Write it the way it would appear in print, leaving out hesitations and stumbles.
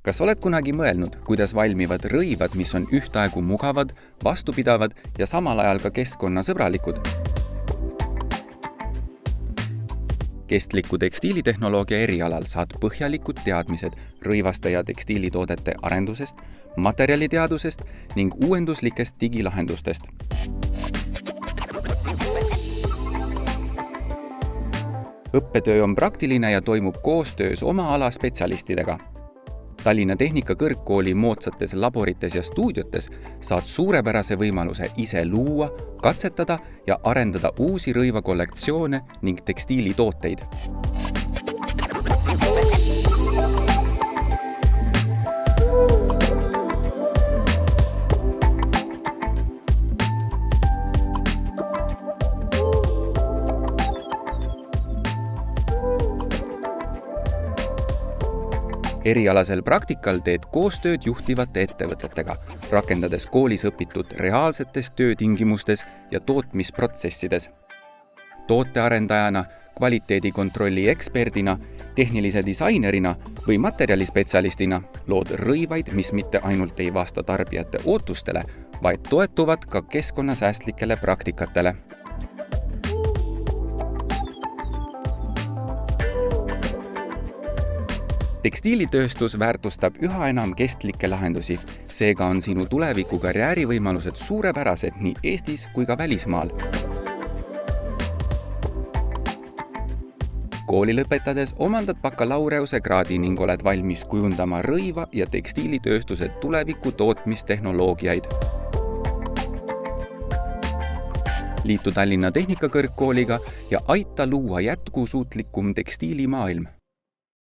Kas oled kunagi mõelnud, kuidas valmivad rõivad, mis on ühtaegu mugavad, vastupidavad ja samal ajal ka keskkonnasõbralikud? Kestliku tekstiilitehnoloogia erialal saad põhjalikud teadmised rõivaste ja tekstiilitoodete arendusest, materjaliteadusest ning uuenduslikest digilahendustest. Õppetöö on praktiline ja toimub koostöös oma ala spetsialistidega. Tallinna Tehnikakõrgkooli moodsates laborites ja stuudiotes saad suurepärase võimaluse ise luua, katsetada ja arendada uusi rõivakollektsioone ning tekstiilitooteid. Erialasel praktikal teed koostööd juhtivate ettevõtetega, rakendades koolis õpitud reaalsetes töötingimustes ja tootmisprotsessides. Tootearendajana, kvaliteedikontrolli eksperdina, tehnilise disainerina või materjalispetsialistina lood rõivaid, mis mitte ainult ei vasta tarbijate ootustele, vaid toetuvad ka keskkonnasäästlikele praktikatele. Tekstiilitööstus väärtustab üha enam kestlikke lahendusi, seega on sinu tuleviku karjäärivõimalused suurepärased nii Eestis kui ka välismaal. Kooli lõpetades omandad bakalaureuse kraadi ning oled valmis kujundama rõiva- ja tekstiilitööstuse tuleviku tootmistehnoloogiaid. Liitu Tallinna Tehnikakõrgkooliga ja aita luua jätkusuutlikum tekstiilimaailm.